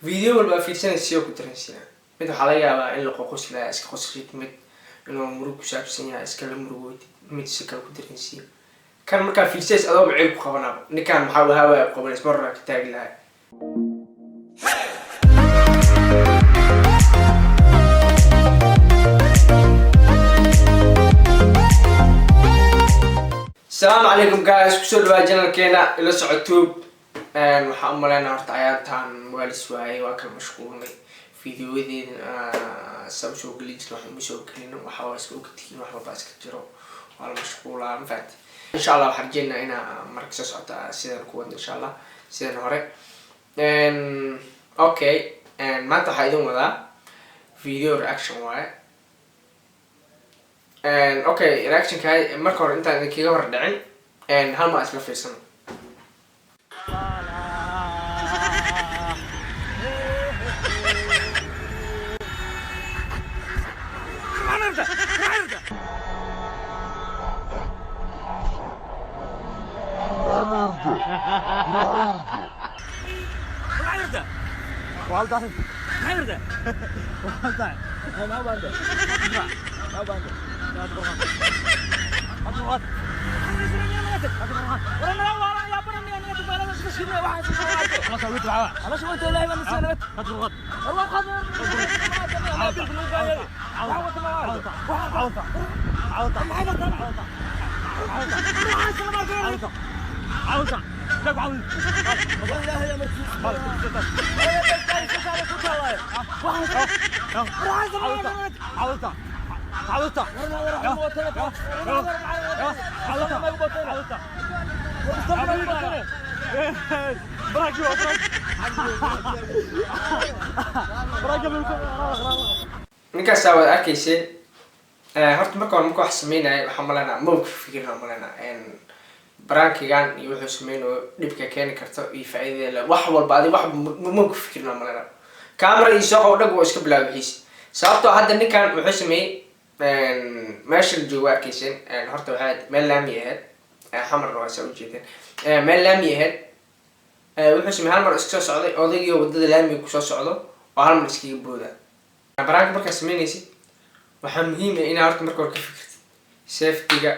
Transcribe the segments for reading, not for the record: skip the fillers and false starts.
فيديو والبا fiirsanaysiyo ku dareensiina mid waxa laga yaabaa in la qoqoslaa iska qosrid mid inuu murug ku saabsan yahay iska la murugood mid si kale ku dareensiyo kan marka fiirsays adoo macay ku qabanaa ninkan waxa uu hawaa qabays marra ka taagi lahay السلام عليكم guys kusoo dhawaad channelkeena ila socodtoob waxaan u maleynaa horta ayaantaan waalis waayay waa kala mashquulnay fiidiyowadeena soo gelin jirnay waxaan soo gelino waxa waa iska ogtiin wax walba iska jiro waa la mashquulaa mafaat insha Allah waxaan rajeynayaa inaan marka soo socota sidaan ku wada insha Allah sidaan hore okay maanta waxaan idin wadaa video reaction waaye okay reaction kay marka hore intaan idinkaga hor dhicin hal ma isla fiirsano ninkaas aad arkayseen horta marka wax sameynay waxa malana ma fikirna malana brankigan iyo wuxuu sameeyo dibka keen karto iyo faa'iido wax walba adi wax ma fikirna malana camera iyo soo qowdhag waa iska bilaabay sababtoo hadda ninkan wuxuu sameeyay meesha jooga arkayseen horta waxa meel laami ahayd xamar waa soo jeedeen meel laami ahayd wuxuu sameeyay hal mar iska soo socday odayga wadada laamiga ku soo socdo oo hal mar iska booda brank marka sameynaysid waxa muhiim ah in aad marka hore ka fikirtid safety-ga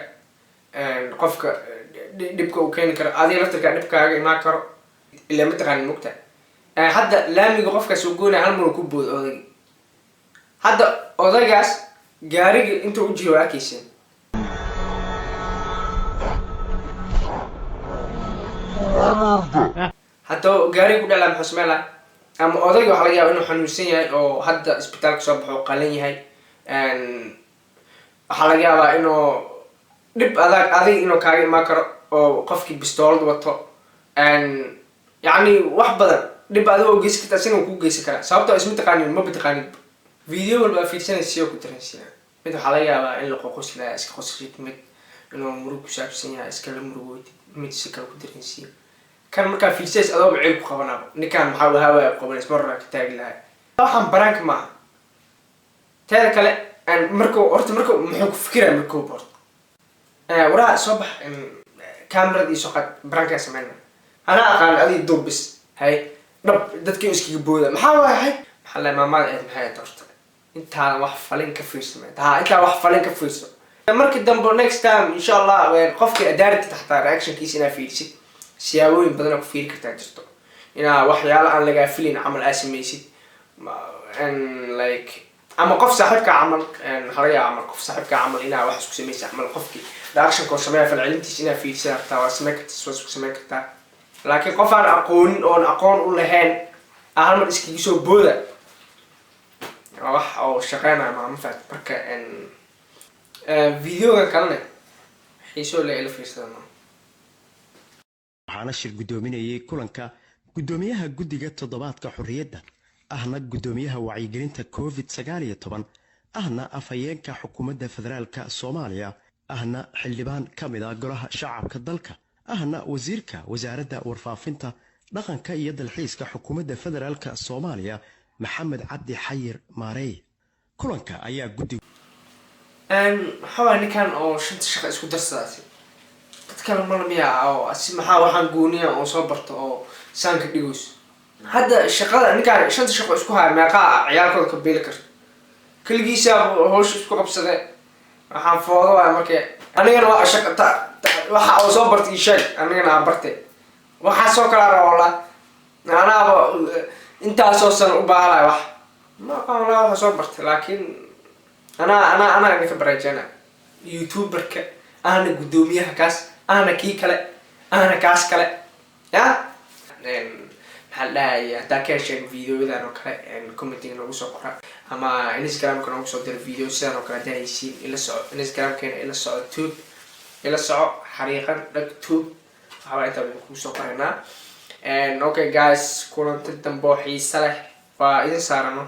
qofka dibka uu keen karo adiga laftirka dibkaaga imaan karo ilaa ma taqaan mugta hadda laamiga qofka soo goonay hal mar ku boodo odayga hadda odaygaas gaariga intuu u jiyo arkaysan hadda gaariga ku dhalaan xusmeela ama odayga waxa laga yaabaa inuu xanuunsan yahay oo hadda isbitaalka soo baxo qalan yahay waxa laga yaabaa inuu dib adag inuu kaaga imaan karo oo qofkii bistoolad wato yani wax badan dib adoo geesi kartaa sina ku geesi karaa sababtoo isma taqaanin ma bitaqaanin video walba fiirsanaysiyo ku dareensiina mid waxa laga yaabaa in la qoqoslaa iska qosrid mid inuu murug ku saabsan yahay iska la murugood mid si kale ku dareensiyo kan marka fiirsays adoo macay ku qabanaa ninkan waxa uu hawaa qabays marra ka taagi lahay waxaan brank ma teeda kale markuu muxuu ku fikiraa markuu boorto waraa soo bax kamerada iyo soqad brank sameeyna ana aqaan adii duubis hay dhab dadkii iskiga booda maxaa waay maxaa la maamada ee maxay doorto inta wax falin ka fiirsamay inta wax falin ka fiirso markii dambe next time insha Allah qofkii adaarti taxta reaction-kiisa ina fiirsid siyaabooyin badan ku fiiri kartaa jirto ina waxyaalo aan laga filin amal asimeysid like ama qof saaxiibka amal hariya amal qof saaxiibka amal ina wax isku sameeyay amal qofkii reaction ko sameeya falcelintiisa ina fiirsid taa waa sameey kartaa laakiin qof aan aqoon u lahayn hal mar iskiga soo booda wax oo shaqeynaa ma faat marka videoga kalena xiiso la ila fiirsadana waxaana shir gudoominayay kulanka gudoomiyaha guddiga toddobaadka xurriyadda ahna gudoomiyaha wacyigelinta COVID-19 ahna afhayeenka xukuumadda federaalka Soomaaliya ahna xildhibaan kamid ah golaha shacabka dalka ahna wasiirka wasaaradda warfaafinta dhaqanka iyo dalxiiska xukuumadda federaalka Soomaaliya Maxamed Cabdi Xayir Maarey kulanka ayaa guddiga حوالي كان أو شنت شخص اسمه درساتي تتكلم مرة مياه أو اسمها وحن قونية أو صبرت أو سانك ديوس hadda shaqada ninkaan shanta shaqo isku haya meeqaa ciyaalkooda ka beeli karta keligiisa hawsha isku qabsade waxaan foodo waay markee anigana waa shaqata waxa oo soo bartay sheeg anigana aan bartay waxaa soo kala rawla anaaba intaasoo san u baahanahay wax ma aqaan walaa waxa soo bartay laakiin ana ka baraajana youtuberka ana gudoomiyaha kaas ana kii kale ana kaas kale ya maxaa dhahay hadaa ka hesheen videoyadan oo kale commenting nagu soo qora ama instagramka nagu soo dira video sidan oo kale hadaa haysiin ila soco instagramkeena ila soco tube ila soco xariiqan dhag tube waxbaa intaa waynu kuu soo qoraynaa okay guys kulanti dambe oo xiisa leh waa idin saarano